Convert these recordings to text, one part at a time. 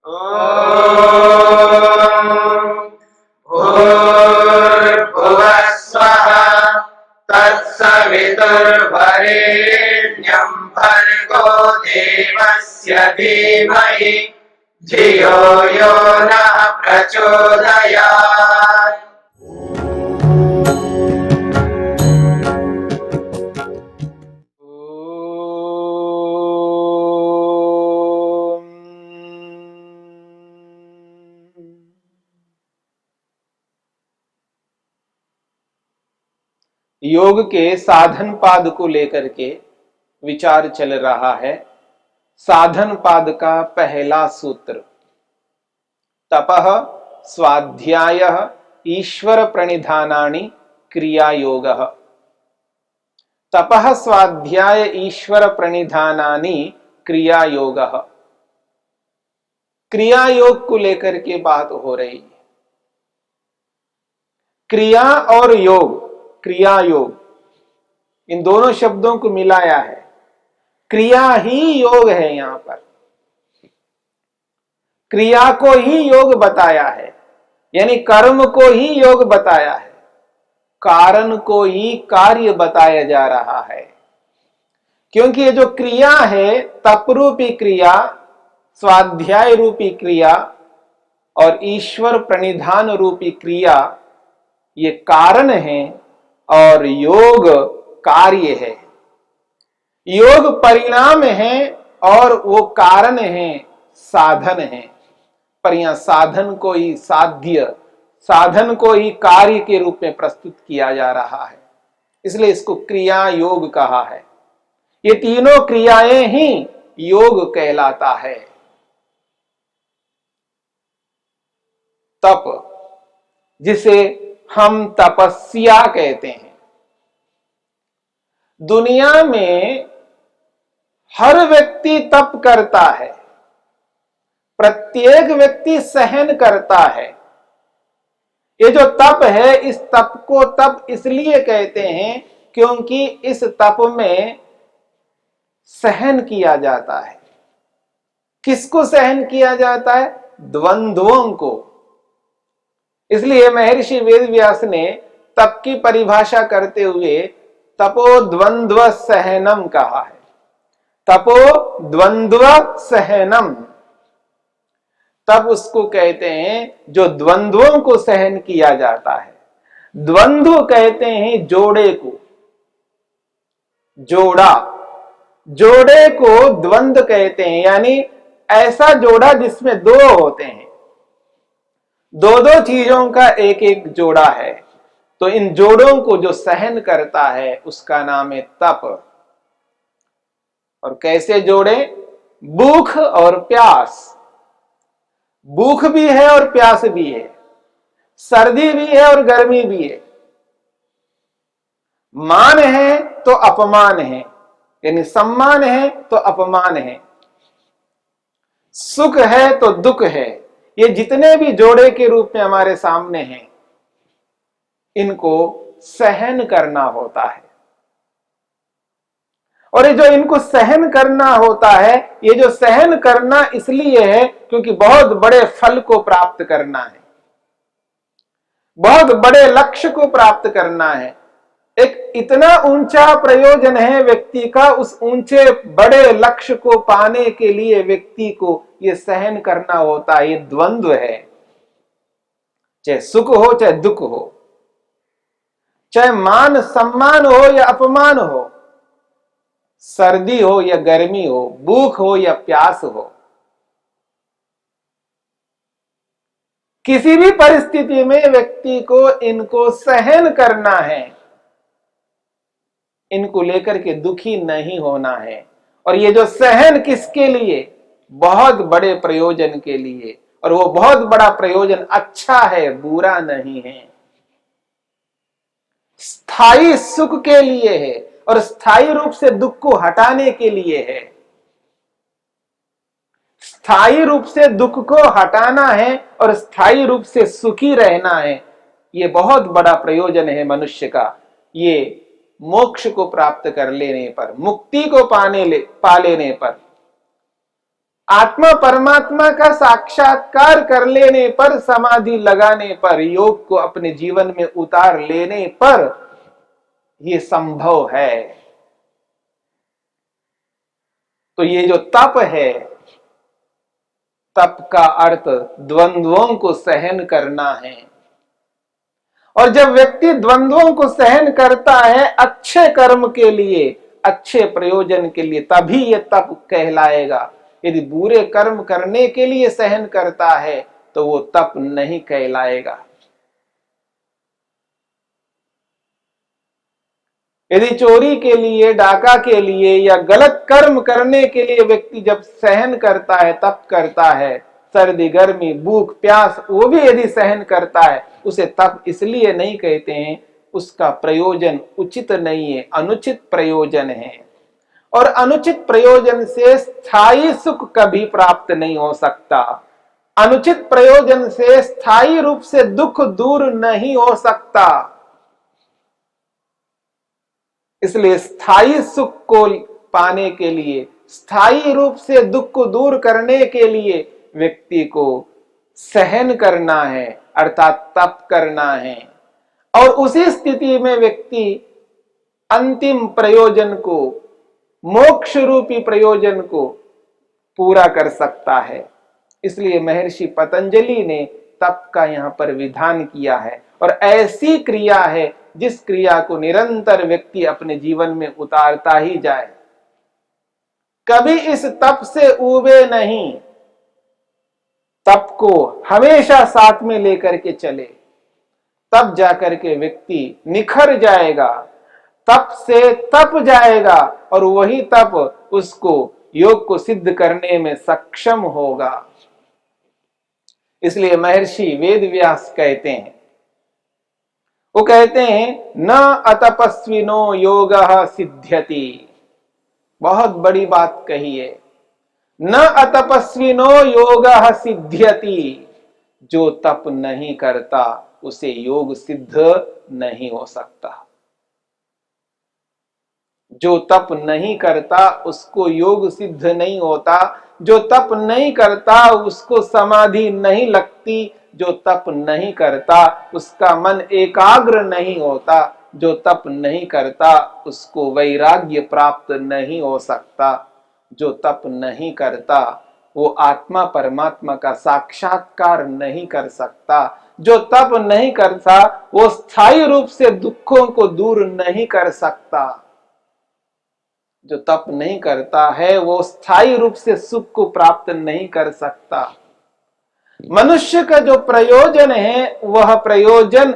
भूर्भुवः स्वः तत्सवितुर्वरेण्यं भर्गो देवस्य धीमहि धियो यो नः प्रचोदयात्। योग के साधन पाद को लेकर के विचार चल रहा है। साधन पाद का पहला सूत्र, तपः स्वाध्यायः ईश्वर प्रणिधानानि क्रिया योगः। तपः स्वाध्याय ईश्वर प्रणिधानानि क्रिया योगः। क्रिया योग को लेकर के बात हो रही है। क्रिया और योग, क्रिया योग, इन दोनों शब्दों को मिलाया है। क्रिया ही योग है। यहां पर क्रिया को ही योग बताया है, यानी कर्म को ही योग बताया है, कारण को ही कार्य बताया जा रहा है। क्योंकि ये जो क्रिया है, तप रूपी क्रिया, स्वाध्याय रूपी क्रिया और ईश्वर प्रणिधान रूपी क्रिया, ये कारण है और योग कार्य है। योग परिणाम है और वो कारण है, साधन है। पर यहां साधन को ही साध्य, साधन को ही कार्य के रूप में प्रस्तुत किया जा रहा है, इसलिए इसको क्रिया योग कहा है। ये तीनों क्रियाएं ही योग कहलाता है। तप, जिसे हम तपस्या कहते हैं। दुनिया में हर व्यक्ति तप करता है, प्रत्येक व्यक्ति सहन करता है। ये जो तप है, इस तप को तप इसलिए कहते हैं क्योंकि इस तप में सहन किया जाता है। किसको सहन किया जाता है? द्वंद्वों को। इसलिए महर्षि वेदव्यास ने तप की परिभाषा करते हुए तपो द्वंद्व सहनम कहा है। तपो द्वंद्व सहनम, तब उसको कहते हैं जो द्वंद्वों को सहन किया जाता है। द्वंद्व कहते हैं जोड़े को, जोड़ा, जोड़े को द्वंद्व कहते हैं, यानी ऐसा जोड़ा जिसमें दो होते हैं, दो दो चीजों का एक एक जोड़ा है। तो इन जोड़ों को जो सहन करता है उसका नाम है तप। और कैसे जोड़े? भूख और प्यास, भूख भी है और प्यास भी है, सर्दी भी है और गर्मी भी है, मान है तो अपमान है, यानी सम्मान है तो अपमान है, सुख है तो दुख है। ये जितने भी जोड़े के रूप में हमारे सामने हैं, इनको सहन करना होता है। और ये जो इनको सहन करना होता है, ये जो सहन करना इसलिए है क्योंकि बहुत बड़े फल को प्राप्त करना है, बहुत बड़े लक्ष्य को प्राप्त करना है। एक इतना ऊंचा प्रयोजन है व्यक्ति का, उस ऊंचे बड़े लक्ष्य को पाने के लिए व्यक्ति को यह सहन करना होता है। ये द्वंद्व है, चाहे सुख हो चाहे दुख हो, चाहे मान सम्मान हो या अपमान हो, सर्दी हो या गर्मी हो, भूख हो या प्यास हो, किसी भी परिस्थिति में व्यक्ति को इनको सहन करना है, इनको लेकर के दुखी नहीं होना है। और ये जो सहन किसके लिए? बहुत बड़े प्रयोजन के लिए, और वो बहुत बड़ा प्रयोजन अच्छा है, बुरा नहीं है, स्थायी सुख के लिए है और स्थायी रूप से दुख को हटाने के लिए है। स्थायी रूप से दुख को हटाना है और स्थायी रूप से सुखी रहना है। ये बहुत बड़ा प्रयोजन है मनुष्य का। ये मोक्ष को प्राप्त कर लेने पर, मुक्ति को पा लेने पर आत्मा परमात्मा का साक्षात्कार कर लेने पर, समाधि लगाने पर, योग को अपने जीवन में उतार लेने पर यह संभव है। तो ये जो तप है, तप का अर्थ द्वंद्वों को सहन करना है। और जब व्यक्ति द्वंद्वों को सहन करता है अच्छे कर्म के लिए, अच्छे प्रयोजन के लिए, तभी यह तप कहलाएगा। यदि बुरे कर्म करने के लिए सहन करता है तो वो तप नहीं कहलाएगा। यदि चोरी के लिए, डाका के लिए या गलत कर्म करने के लिए व्यक्ति जब सहन करता है, तप करता है, सर्दी गर्मी भूख प्यास वो भी यदि सहन करता है, उसे तप इसलिए नहीं कहते हैं, उसका प्रयोजन उचित नहीं है, अनुचित प्रयोजन है। और अनुचित प्रयोजन से स्थायी सुख कभी प्राप्त नहीं हो सकता। अनुचित प्रयोजन से स्थायी रूप से दुख दूर नहीं हो सकता। इसलिए स्थायी सुख को पाने के लिए, स्थायी रूप से दुख को दूर करने के लिए व्यक्ति को सहन करना है, अर्थात तप करना है। और उसी स्थिति में व्यक्ति अंतिम प्रयोजन को, मोक्ष रूपी प्रयोजन को पूरा कर सकता है। इसलिए महर्षि पतंजलि ने तप का यहां पर विधान किया है। और ऐसी क्रिया है जिस क्रिया को निरंतर व्यक्ति अपने जीवन में उतारता ही जाए, कभी इस तप से ऊबे नहीं। तप को हमेशा साथ में लेकर के चले, तब जाकर के व्यक्ति निखर जाएगा, तप से तप जाएगा और वही तप उसको योग को सिद्ध करने में सक्षम होगा। इसलिए महर्षि वेदव्यास कहते हैं, वो कहते हैं न अतपस्विनो योगः सिद्ध्यति। बहुत बड़ी बात कही है, न अतपस्विनो योगः सिद्ध्यति। जो तप नहीं करता उसे योग सिद्ध नहीं हो सकता। जो तप नहीं करता उसको योग सिद्ध नहीं होता। जो तप नहीं करता उसको समाधि नहीं लगती। जो तप नहीं करता उसका मन एकाग्र नहीं होता। जो तप नहीं करता उसको वैराग्य प्राप्त नहीं हो सकता। जो तप नहीं करता वो आत्मा परमात्मा का साक्षात्कार नहीं कर सकता। जो तप नहीं करता वो स्थायी रूप से दुखों को दूर नहीं कर सकता। जो तप नहीं करता है वो स्थायी रूप से सुख को प्राप्त नहीं कर सकता। मनुष्य का जो प्रयोजन है वह प्रयोजन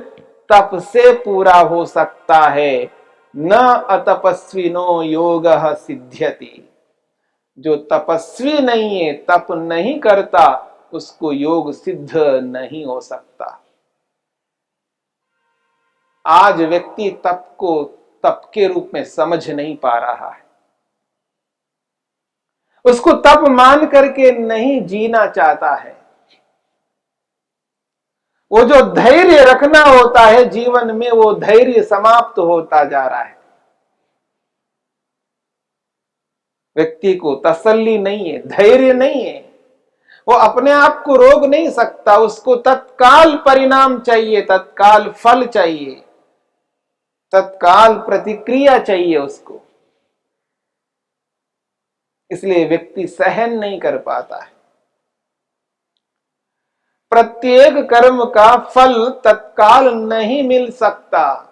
तप से पूरा हो सकता है। न अतपस्विनो योगः सिद्ध्यति। जो तपस्वी नहीं है, तप नहीं करता, उसको योग सिद्ध नहीं हो सकता। आज व्यक्ति तप को तप के रूप में समझ नहीं पा रहा है, उसको तप मान करके नहीं जीना चाहता है। वो जो धैर्य रखना होता है जीवन में, वो धैर्य समाप्त होता जा रहा है। व्यक्ति को तसल्ली नहीं है, धैर्य नहीं है। वो अपने आप को रोक नहीं सकता, उसको तत्काल परिणाम चाहिए, तत्काल फल चाहिए, तत्काल प्रतिक्रिया चाहिए उसको। इसलिए व्यक्ति सहन नहीं कर पाता है। प्रत्येक कर्म का फल तत्काल नहीं मिल सकता।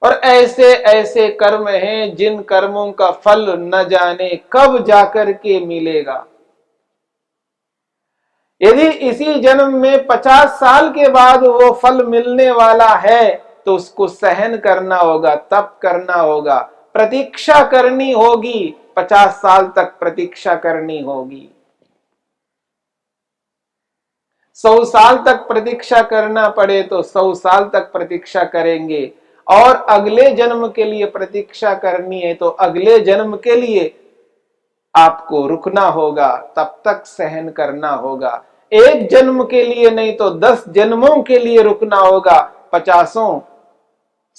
और ऐसे ऐसे कर्म हैं जिन कर्मों का फल न जाने कब जाकर के मिलेगा। यदि इसी जन्म में 50 साल के बाद वो फल मिलने वाला है तो उसको सहन करना होगा, तप करना होगा, प्रतीक्षा करनी होगी। 50 साल तक प्रतीक्षा करनी होगी। 100 साल तक प्रतीक्षा करना पड़े तो 100 साल तक प्रतीक्षा करेंगे। और अगले जन्म के लिए प्रतीक्षा करनी है तो अगले जन्म के लिए आपको रुकना होगा, तब तक सहन करना होगा। एक जन्म के लिए नहीं तो 10 जन्मों के लिए रुकना होगा, 50,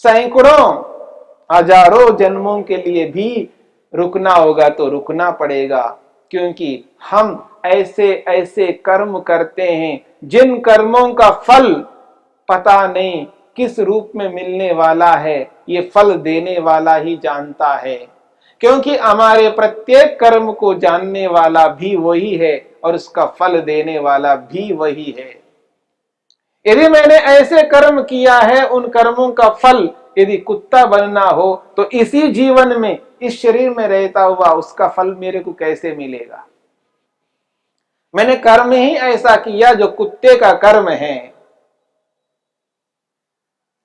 सैकड़ों, हजारों जन्मों के लिए भी रुकना होगा तो रुकना पड़ेगा, क्योंकि हम ऐसे ऐसे कर्म करते हैं जिन कर्मों का फल पता नहीं किस रूप में मिलने वाला है, ये फल देने वाला ही जानता है। क्योंकि हमारे प्रत्येक कर्म को जानने वाला भी वही है और उसका फल देने वाला भी वही है। यदि मैंने ऐसे कर्म किया है, उन कर्मों का फल यदि कुत्ता बनना हो तो इसी जीवन में, इस शरीर में रहता हुआ उसका फल मेरे को कैसे मिलेगा? मैंने कर्म ही ऐसा किया जो कुत्ते का कर्म है।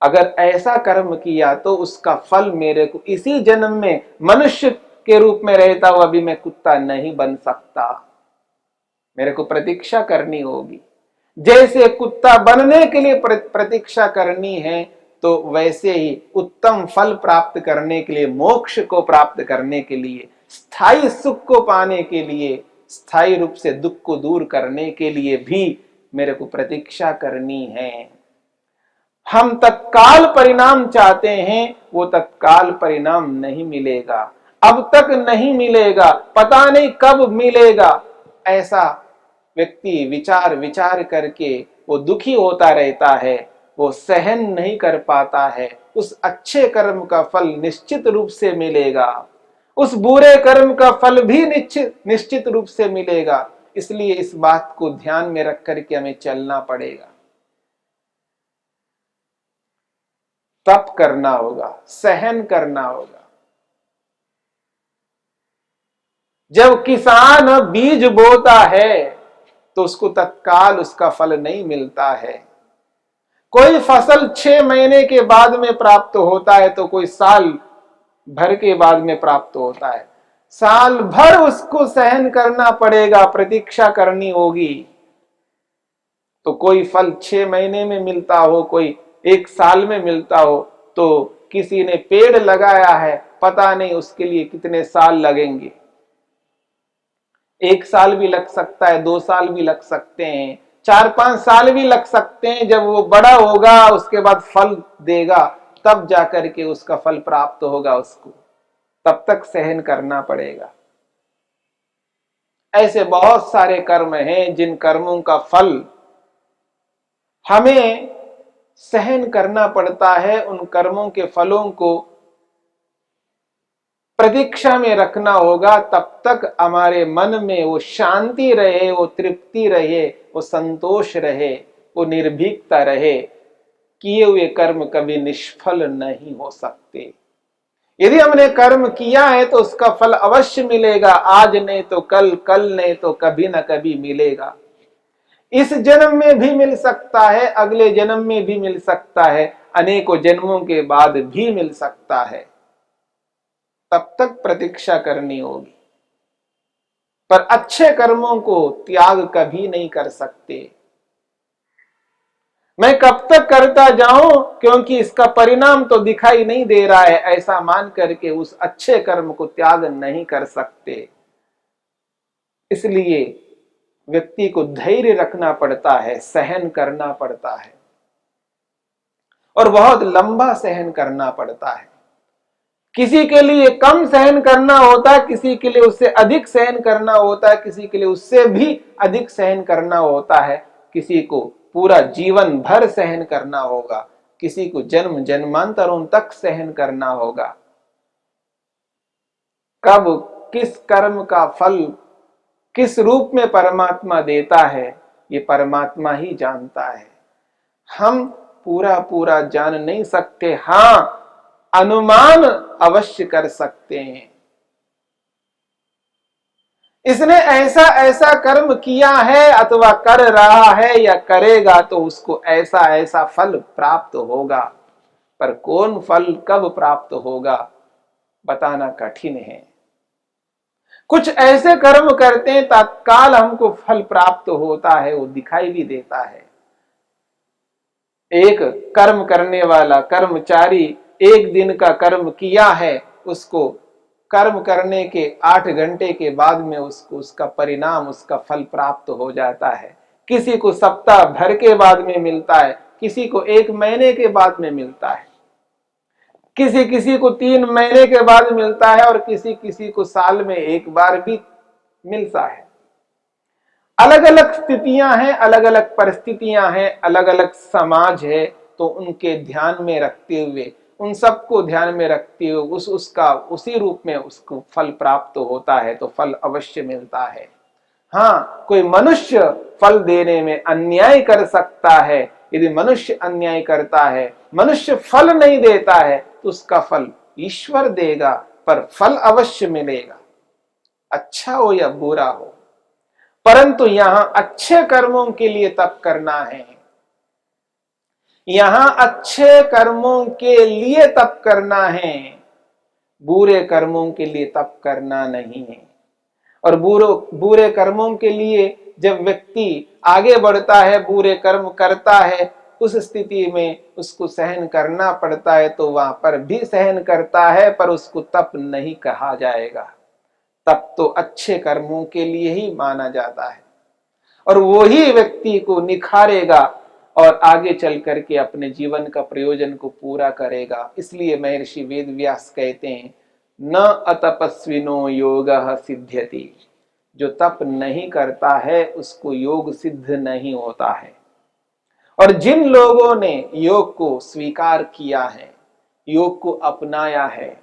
अगर ऐसा कर्म किया तो उसका फल मेरे को इसी जन्म में मनुष्य के रूप में रहता हुआ भी मैं कुत्ता नहीं बन सकता। मेरे को प्रतीक्षा करनी होगी। जैसे कुत्ता बनने के लिए प्रतीक्षा करनी है, तो वैसे ही उत्तम फल प्राप्त करने के लिए, मोक्ष को प्राप्त करने के लिए, स्थायी सुख को पाने के लिए, स्थायी रूप से दुख को दूर करने के लिए भी मेरे को प्रतीक्षा करनी है। हम तत्काल परिणाम चाहते हैं, वो तत्काल परिणाम नहीं मिलेगा, अब तक नहीं मिलेगा, पता नहीं कब मिलेगा। ऐसा व्यक्ति विचार विचार करके वो दुखी होता रहता है, वो सहन नहीं कर पाता है। उस अच्छे कर्म का फल निश्चित रूप से मिलेगा, उस बुरे कर्म का फल भी निश्चित रूप से मिलेगा। इसलिए इस बात को ध्यान में रख करके हमें चलना पड़ेगा। तप करना होगा, सहन करना होगा। जब किसान बीज बोता है तो उसको तत्काल उसका फल नहीं मिलता है। कोई फसल 6 महीने के बाद में प्राप्त होता है, तो कोई साल भर के बाद में प्राप्त होता है। साल भर उसको सहन करना पड़ेगा, प्रतीक्षा करनी होगी। तो कोई फल 6 महीने में मिलता हो, कोई 1 साल में मिलता हो, तो किसी ने पेड़ लगाया है, पता नहीं उसके लिए कितने साल लगेंगे। 1 साल भी लग सकता है, 2 साल भी लग सकते हैं, 4-5 साल भी लग सकते हैं। जब वो बड़ा होगा, उसके बाद फल देगा, तब जाकर के उसका फल प्राप्त होगा उसको। तब तक सहन करना पड़ेगा। ऐसे बहुत सारे कर्म हैं जिन कर्मों का फल हमें सहन करना पड़ता है। उन कर्मों के फलों को प्रतीक्षा में रखना होगा, तब तक हमारे मन में वो शांति रहे, वो तृप्ति रहे, वो संतोष रहे, वो निर्भीकता रहे। किए हुए कर्म कभी निष्फल नहीं हो सकते। यदि हमने कर्म किया है तो उसका फल अवश्य मिलेगा, आज नहीं तो कल, कल नहीं तो कभी न कभी मिलेगा। इस जन्म में भी मिल सकता है, अगले जन्म में भी मिल सकता है, अनेकों जन्मों के बाद भी मिल सकता है। तब तक प्रतीक्षा करनी होगी। पर अच्छे कर्मों को त्याग कभी नहीं कर सकते। मैं कब तक करता जाऊं, क्योंकि इसका परिणाम तो दिखाई नहीं दे रहा है, ऐसा मान करके उस अच्छे कर्म को त्याग नहीं कर सकते। इसलिए व्यक्ति को धैर्य रखना पड़ता है, सहन करना पड़ता है, और बहुत लंबा सहन करना पड़ता है। किसी के लिए कम सहन करना होता है, किसी के लिए उससे अधिक सहन करना होता है, किसी के लिए उससे भी अधिक सहन करना होता है, किसी को पूरा जीवन भर सहन करना होगा, किसी को जन्म जन्मांतरों तक सहन करना होगा। कब किस कर्म का फल किस रूप में परमात्मा देता है, ये परमात्मा ही जानता है। हम पूरा पूरा जान नहीं सकते, हां अनुमान अवश्य कर सकते हैं। इसने ऐसा ऐसा कर्म किया है अथवा कर रहा है या करेगा, तो उसको ऐसा ऐसा फल प्राप्त होगा। पर कौन फल कब प्राप्त होगा बताना कठिन है। कुछ ऐसे कर्म करते हैं तत्काल हमको फल प्राप्त होता है, वो दिखाई भी देता है। एक कर्म करने वाला कर्मचारी 1 दिन का कर्म किया है, उसको कर्म करने के 8 घंटे के बाद में उसको उसका परिणाम, उसका फल प्राप्त हो जाता है। किसी को सप्ताह भर के बाद में मिलता है, किसी को 1 महीने के बाद में मिलता है। किसी किसी को 3 महीने के बाद मिलता है और किसी किसी को साल में एक बार भी मिलता है। अलग अलग स्थितियां हैं, अलग अलग परिस्थितियां हैं, अलग अलग समाज है, तो उनके ध्यान में रखते हुए, उन सबको ध्यान में रखते हुए उसका उसी रूप में उसको फल प्राप्त होता है, तो फल अवश्य मिलता है। हाँ, कोई मनुष्य फल देने में अन्याय कर सकता है। यदि मनुष्य अन्याय करता है, मनुष्य फल नहीं देता है, तो उसका फल ईश्वर देगा, पर फल अवश्य मिलेगा, अच्छा हो या बुरा हो। परंतु यहां अच्छे कर्मों के लिए तप करना है, यहां अच्छे कर्मों के लिए तप करना है, बुरे कर्मों के लिए तप करना नहीं है। और बुरे कर्मों के लिए जब व्यक्ति आगे बढ़ता है, बुरे कर्म करता है, उस स्थिति में उसको सहन करना पड़ता है, तो वहां पर भी सहन करता है, पर उसको तप नहीं कहा जाएगा। तप तो अच्छे कर्मों के लिए ही माना जाता है, और वो ही व्यक्ति को निखारेगा और आगे चल करके अपने जीवन का प्रयोजन को पूरा करेगा। इसलिए महर्षि वेदव्यास कहते हैं, न अतपस्विनो योगः सिद्ध्यति। जो तप नहीं करता है उसको योग सिद्ध नहीं होता है। और जिन लोगों ने योग को स्वीकार किया है, योग को अपनाया है,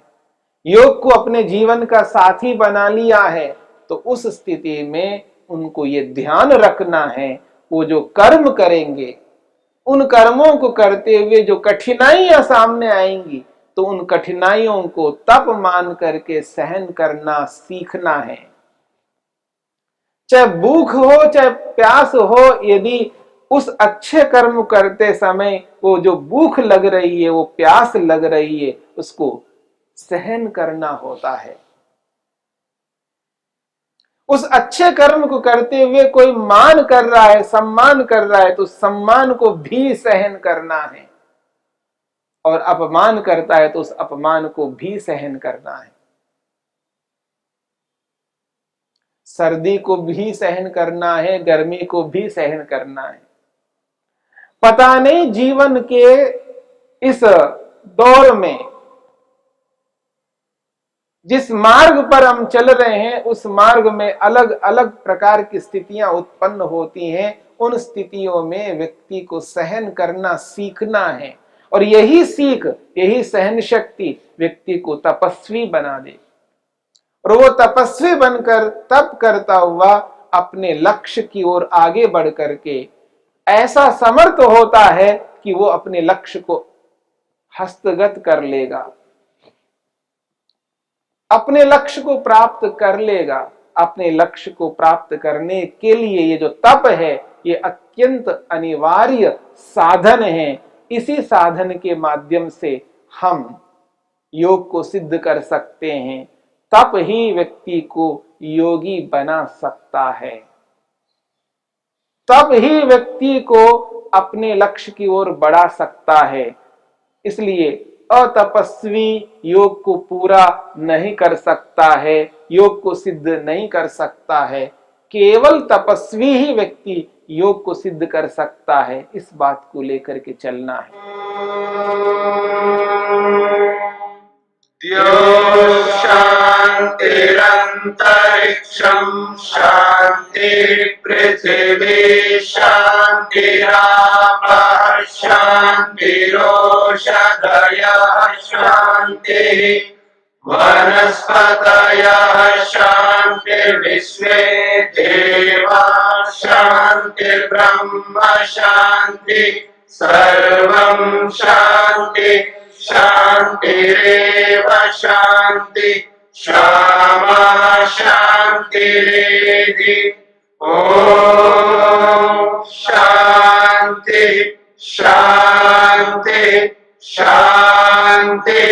योग को अपने जीवन का साथी बना लिया है, तो उस स्थिति में उनको ये ध्यान रखना है, वो जो कर्म करेंगे, उन कर्मों को करते हुए जो कठिनाइयां सामने आएंगी, तो उन कठिनाइयों को तप मान करके सहन करना सीखना है। चाहे भूख हो, चाहे प्यास हो, यदि उस अच्छे कर्म करते समय वो जो भूख लग रही है, वो प्यास लग रही है, उसको सहन करना होता है। उस अच्छे कर्म को करते हुए कोई मान कर रहा है, सम्मान कर रहा है, तो सम्मान को भी सहन करना है। और अपमान करता है तो उस अपमान को भी सहन करना है। सर्दी को भी सहन करना है, गर्मी को भी सहन करना है। पता नहीं जीवन के इस दौर में जिस मार्ग पर हम चल रहे हैं, उस मार्ग में अलग अलग प्रकार की स्थितियां उत्पन्न होती हैं। उन स्थितियों में व्यक्ति को सहन करना सीखना है, और यही सीख, यही सहन शक्ति व्यक्ति को तपस्वी बना दे, और वो तपस्वी बनकर तप करता हुआ अपने लक्ष्य की ओर आगे बढ़ करके ऐसा समर्थ होता है कि वो अपने लक्ष्य को हस्तगत कर लेगा, अपने लक्ष्य को प्राप्त कर लेगा। अपने लक्ष्य को प्राप्त करने के लिए ये जो तप है, ये अत्यंत अनिवार्य साधन है। इसी साधन के माध्यम से हम योग को सिद्ध कर सकते हैं। तप ही व्यक्ति को योगी बना सकता है, तब ही व्यक्ति को अपने लक्ष्य की ओर बढ़ा सकता है। इसलिए अतपस्वी योग को पूरा नहीं कर सकता है, योग को सिद्ध नहीं कर सकता है। केवल तपस्वी ही व्यक्ति योग को सिद्ध कर सकता है। इस बात को लेकर के चलना है। शांतिरंतरिक्षं शांति पृथिवी शांतिरापः शांतिरोषधयः शांतिः वनस्पतयः शांतिर्विश्वे देवाः शांतिर्ब्रह्म शांति सर्वं शांति शांतिरेव शांति क्षमा शांतिरेधि। ओम शांति शांति शांति।